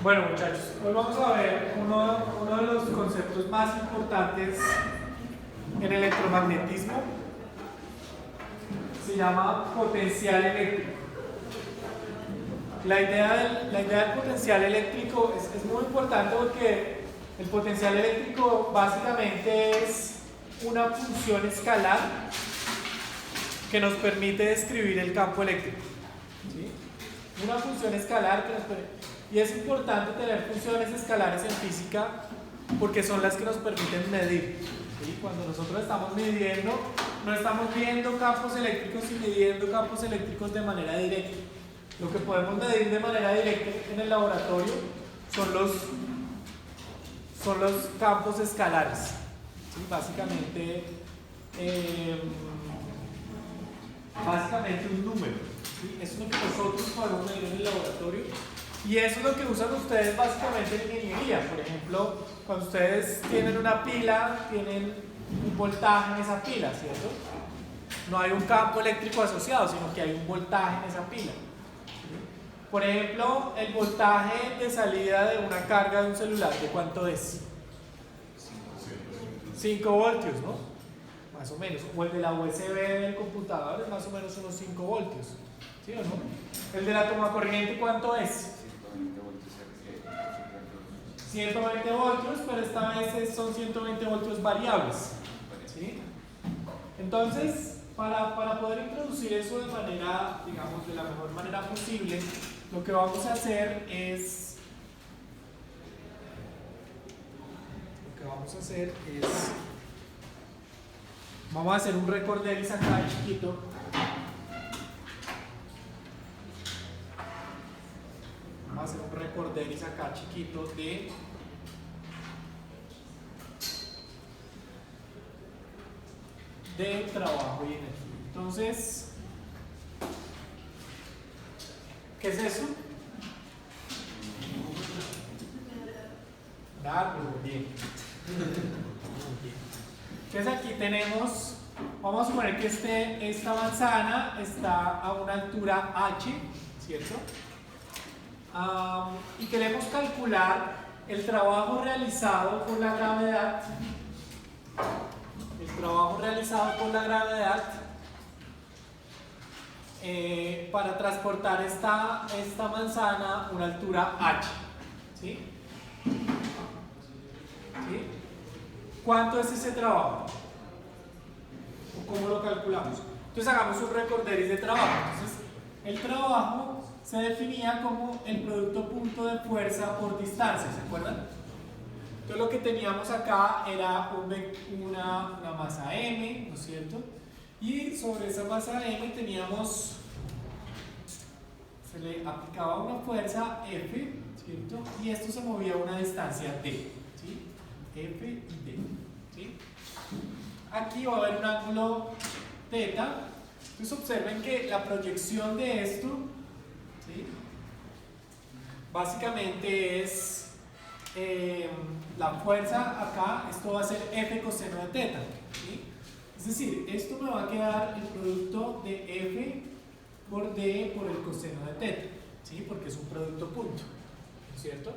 Bueno, muchachos, hoy vamos a ver uno de los conceptos más importantes en el electromagnetismo. Se llama potencial eléctrico. La idea del potencial eléctrico es muy importante porque el potencial eléctrico básicamente es una función escalar que nos permite describir el campo eléctrico. ¿Sí? Una función escalar que nos permite. Y es importante tener funciones escalares en física porque son las que nos permiten medir. ¿Sí? Cuando nosotros estamos midiendo, no estamos viendo campos eléctricos y midiendo campos eléctricos de manera directa. Lo que podemos medir de manera directa en el laboratorio son los campos escalares. ¿Sí? Básicamente un número. ¿Sí? Eso es lo que nosotros podemos medir en el laboratorio. Y eso es lo que usan ustedes básicamente en ingeniería. Por ejemplo, cuando ustedes tienen una pila, tienen un voltaje en esa pila, ¿cierto? No hay un campo eléctrico asociado, sino que hay un voltaje en esa pila. Por ejemplo, el voltaje de salida de una carga de un celular, ¿de cuánto es? 5 voltios, ¿no? Más o menos. O el de la USB del computador es más o menos unos 5 voltios. ¿Sí o no? El de la toma corriente, ¿cuánto es? 120 voltios, pero esta vez son 120 voltios variables. ¿Sí? Entonces, para poder introducir eso de manera, digamos, de la mejor manera posible, lo que vamos a hacer es vamos a hacer un recorderis acá chiquito. Vamos a hacer un recorderis acá chiquito de trabajo y energía. Entonces, ¿qué es eso? Claro, bien. Entonces aquí tenemos, vamos a suponer que esta manzana está a una altura h, ¿cierto? Y queremos calcular el trabajo realizado por la gravedad. Para transportar esta manzana a una altura h. ¿Sí? ¿Sí? ¿Cuánto es ese trabajo? ¿O cómo lo calculamos? Entonces hagamos un recorderis de trabajo. Entonces, el trabajo se definía como el producto punto de fuerza por distancia, ¿se acuerdan? Entonces lo que teníamos acá era una masa M, ¿no es cierto? Y sobre esa masa M teníamos, se le aplicaba una fuerza F, ¿cierto? Y esto se movía a una distancia D, ¿sí? F y D, ¿sí? Aquí va a haber un ángulo θ. Entonces observen que la proyección de esto, ¿sí? Básicamente es la fuerza acá, esto va a ser F coseno de θ, ¿sí? Es decir, esto me va a quedar el producto de F por D por el coseno de θ, ¿sí? Porque es un producto punto, ¿no es cierto?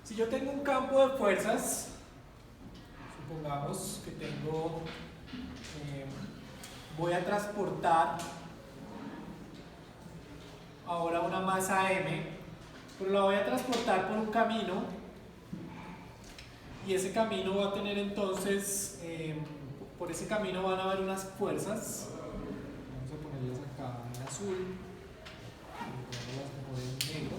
Si yo tengo un campo de fuerzas, supongamos que tengo, voy a transportar ahora una masa M, pero la voy a transportar por un camino y ese camino va a tener entonces, por ese camino van a haber unas fuerzas, vamos a ponerlas acá en azul, en negro.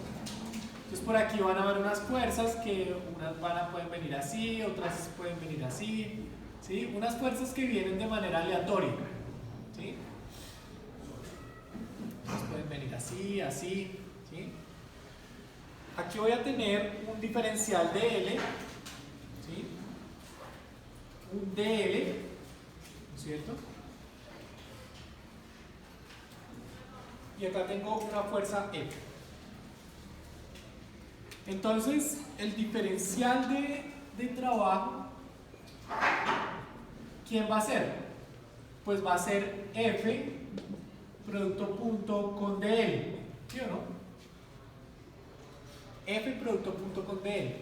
Entonces por aquí van a haber unas fuerzas que unas pueden venir así, otras pueden venir así, ¿sí? Unas fuerzas que vienen de manera aleatoria, ¿sí? Pueden venir así, así, ¿sí? Aquí voy a tener un diferencial DL, ¿sí? Un DL, ¿no es cierto? Y acá tengo una fuerza F. Entonces, el diferencial de trabajo, ¿quién va a ser? Pues va a ser F producto punto con DL. ¿Sí o no? F producto punto con DL.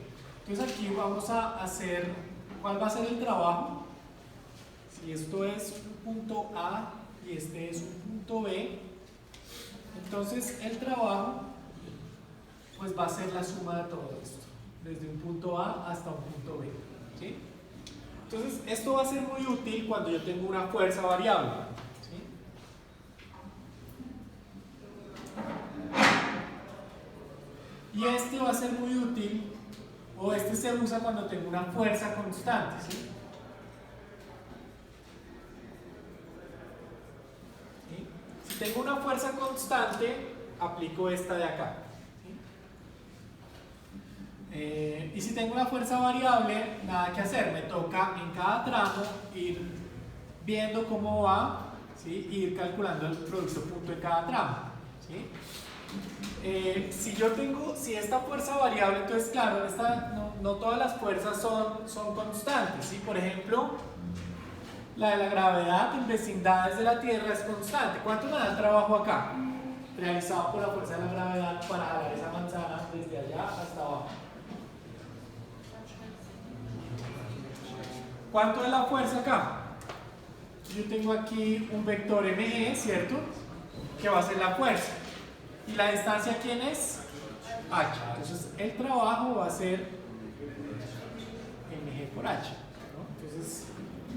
Entonces aquí vamos a hacer, ¿cuál va a ser el trabajo? Si esto es un punto A y este es un punto B, entonces el trabajo pues va a ser la suma de todo esto, desde un punto A hasta un punto B, ¿sí? Entonces esto va a ser muy útil cuando yo tengo una fuerza variable, ¿sí? Y este va a ser muy útil, o este se usa cuando tengo una fuerza constante, ¿sí? Si tengo una fuerza constante, aplico esta de acá. ¿Sí? Y si tengo una fuerza variable, nada que hacer. Me toca en cada tramo ir viendo cómo va, ¿sí? Y ir calculando el producto punto de cada tramo. ¿Sí? Si esta fuerza variable, entonces claro, no todas las fuerzas son constantes. ¿Sí? Por ejemplo, la de la gravedad en vecindades de la Tierra es constante. ¿Cuánto me da el trabajo acá? Realizado por la fuerza de la gravedad para jalar esa manzana desde allá hasta abajo. ¿Cuánto es la fuerza acá? Yo tengo aquí un vector mg, ¿cierto? Que va a ser la fuerza. ¿Y la distancia quién es? H. Entonces el trabajo va a ser mg por h, ¿no? Entonces,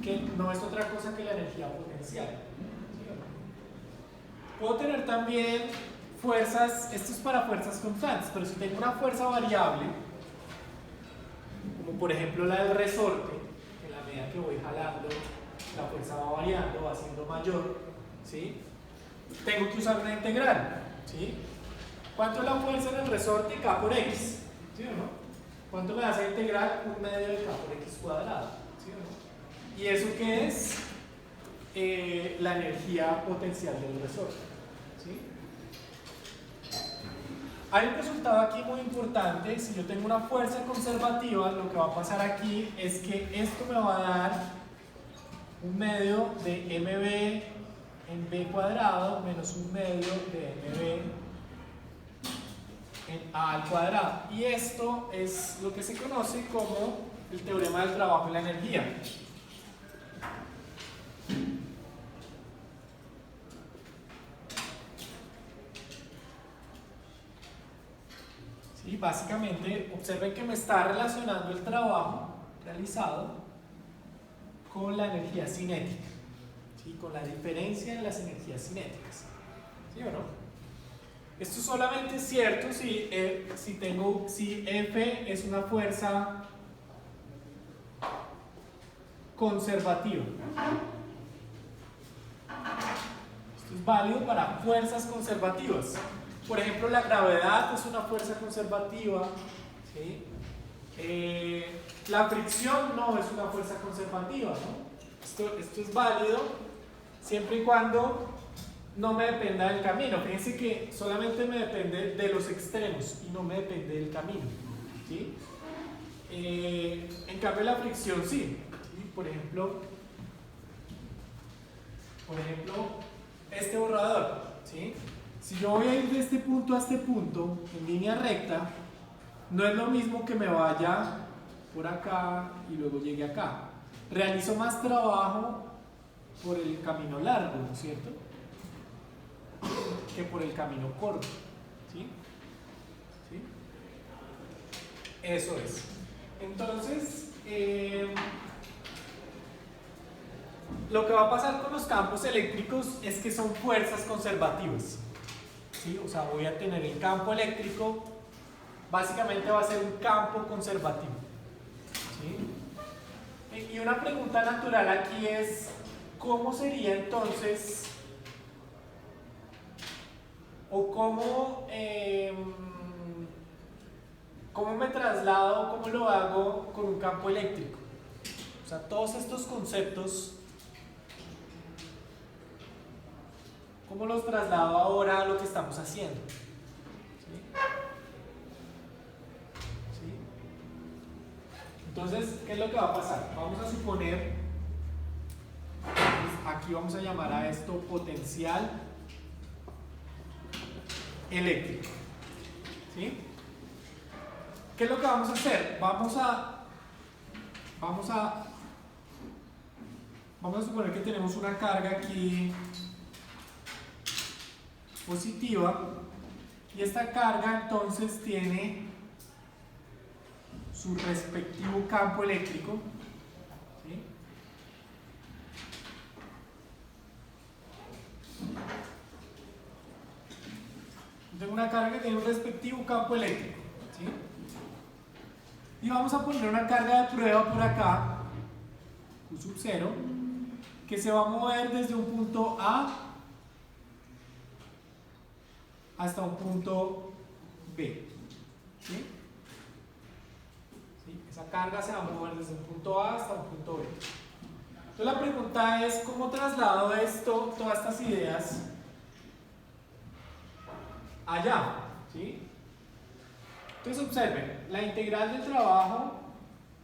que no es otra cosa que la energía potencial. Puedo tener también fuerzas, esto es para fuerzas constantes, pero si tengo una fuerza variable, como por ejemplo la del resorte, en la medida que voy jalando, la fuerza va variando, va siendo mayor, ¿sí? Tengo que usar una integral, ¿sí? ¿Cuánto es la fuerza en el resorte? K por X, ¿sí o no? ¿Cuánto me da esa integral? 1/2 de K por X cuadrado, ¿sí o no? ¿Y eso qué es? La energía potencial del resorte, ¿sí? Hay un resultado aquí muy importante. Si yo tengo una fuerza conservativa, lo que va a pasar aquí es que esto me va a dar 1/2 de mb en b cuadrado menos 1/2 de mb en a al cuadrado. Y esto es lo que se conoce como el teorema del trabajo y la energía. ¿Sí? Básicamente, observen que me está relacionando el trabajo realizado con la energía cinética, ¿sí? Con la diferencia en las energías cinéticas, ¿sí o no? Esto solamente es cierto si F es una fuerza conservativa. Esto es válido para fuerzas conservativas. Por ejemplo, la gravedad es una fuerza conservativa, ¿sí? La fricción no es una fuerza conservativa, ¿no? Esto es válido siempre y cuando no me dependa del camino. Fíjense que solamente me depende de los extremos y no me depende del camino, ¿sí? En cambio la fricción sí, ¿sí? Por ejemplo, este borrador, ¿sí? Si yo voy a ir de este punto a este punto en línea recta, no es lo mismo que me vaya por acá y luego llegue acá. Realizo más trabajo por el camino largo, ¿no es cierto?, que por el camino corto, ¿sí? ¿Sí? Eso es. Entonces, lo que va a pasar con los campos eléctricos es que son fuerzas conservativas, ¿sí? O sea, voy a tener el campo eléctrico, básicamente va a ser un campo conservativo, ¿sí? Y una pregunta natural aquí es, ¿cómo sería entonces, o cómo me traslado, cómo lo hago con un campo eléctrico? O sea, todos estos conceptos, ¿cómo los traslado ahora a lo que estamos haciendo? ¿Sí? ¿Sí? Entonces, ¿qué es lo que va a pasar? Vamos a suponer, aquí vamos a llamar a esto potencial eléctrico. ¿Sí? ¿Qué es lo que vamos a hacer? Vamos a suponer que tenemos una carga aquí positiva, y esta carga entonces tiene su respectivo campo eléctrico. ¿Sí? Tengo una carga que tiene un respectivo campo eléctrico. ¿Sí? Y vamos a poner una carga de prueba por acá, Q sub 0, que se va a mover desde un punto A hasta un punto B. ¿Sí? ¿Sí? Esa carga se va a mover desde un punto A hasta un punto B. Entonces la pregunta es, ¿cómo traslado esto, todas estas ideas, allá? ¿Sí? Entonces observen, la integral del trabajo,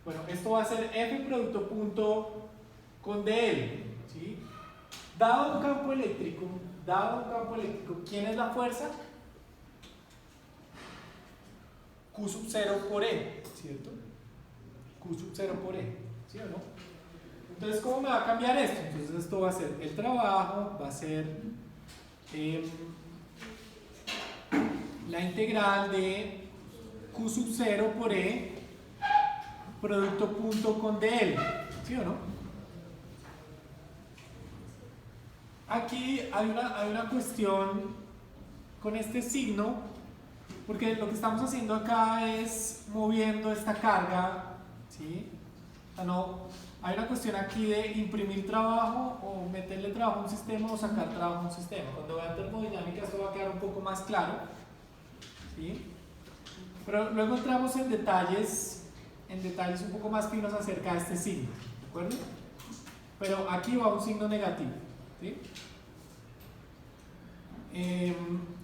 bueno, esto va a ser F producto punto con dl. ¿Sí? Dado un campo eléctrico, ¿quién es la fuerza? Q sub 0 por E, ¿cierto? Q sub 0 por E, ¿sí o no? Entonces, ¿cómo me va a cambiar esto? Entonces esto va a ser el trabajo, va a ser la integral de Q sub 0 por E producto punto con dl, ¿sí o no? Aquí hay una cuestión con este signo, porque lo que estamos haciendo acá es moviendo esta carga, ¿sí? O sea, no, hay una cuestión aquí de imprimir trabajo o meterle trabajo a un sistema o sacar trabajo a un sistema. Cuando vean termodinámica esto va a quedar un poco más claro, ¿sí? Pero luego entramos en detalles un poco más finos acerca de este signo, ¿de acuerdo? Pero aquí va un signo negativo, ¿sí?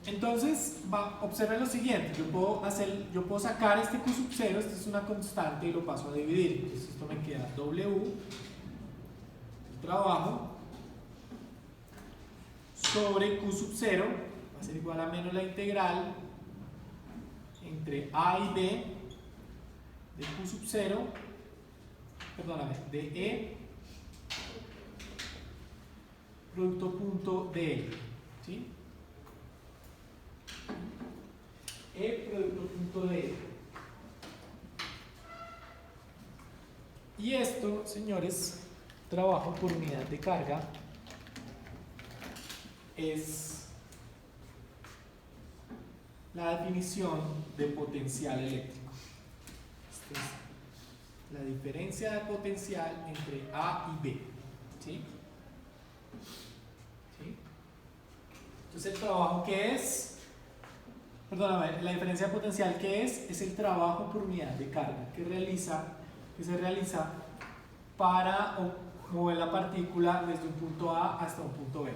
Entonces, observen lo siguiente, yo puedo sacar este Q sub 0, esto es una constante y lo paso a dividir. Entonces esto me queda W, trabajo, sobre Q sub 0, va a ser igual a menos la integral entre A y B de Q sub 0, perdóname, de E producto punto de L, ¿sí? E producto punto de L. Y esto, señores, trabajo por unidad de carga, es la definición de potencial eléctrico. Esta es la diferencia de potencial entre A y B. ¿Sí? ¿Sí? Entonces el trabajo que es, perdóname, la diferencia de potencial que es el trabajo por unidad de carga que se realiza para mover la partícula desde un punto A hasta un punto B.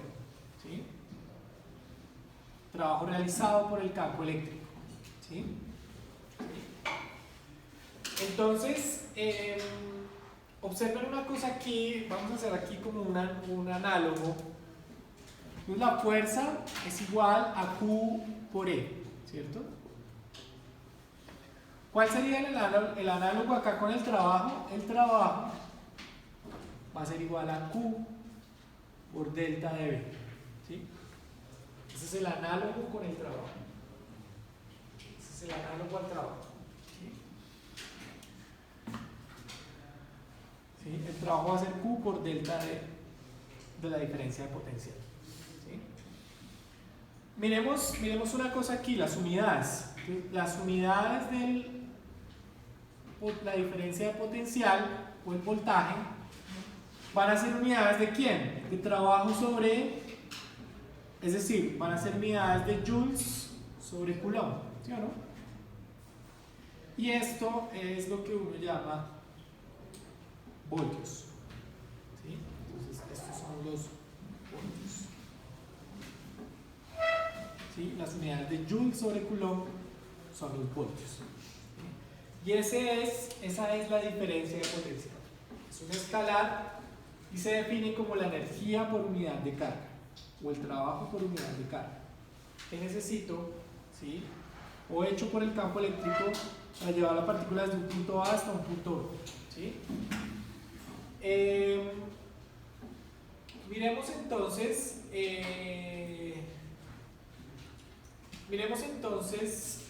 ¿Sí? Trabajo realizado por el campo eléctrico. ¿Sí? Entonces, observen una cosa aquí, vamos a hacer aquí como un análogo. Entonces, la fuerza es igual a Q por E, ¿cierto? ¿Cuál sería el análogo acá con el trabajo? El trabajo va a ser igual a Q por delta de B. ¿Sí? Ese es el análogo con el trabajo. Ese es el análogo al trabajo. ¿Sí? ¿Sí? El trabajo va a ser Q por delta de la diferencia de potencial. ¿Sí? Miremos una cosa aquí, las unidades. Las unidades de la diferencia de potencial o el voltaje van a ser unidades de ¿quién? De trabajo sobre, es decir, van a ser unidades de joules sobre coulomb, ¿sí o no? Y esto es lo que uno llama voltios. ¿Sí? Entonces estos son los voltios. ¿Sí? Las unidades de joules sobre coulomb son los voltios. Y esa es la diferencia de potencial. Es un escalar y se define como la energía por unidad de carga o el trabajo por unidad de carga. ¿Qué necesito ¿sí? O hecho por el campo eléctrico para llevar la partícula desde un punto A hasta un punto B, ¿sí? Miremos entonces,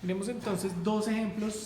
miremos entonces dos ejemplos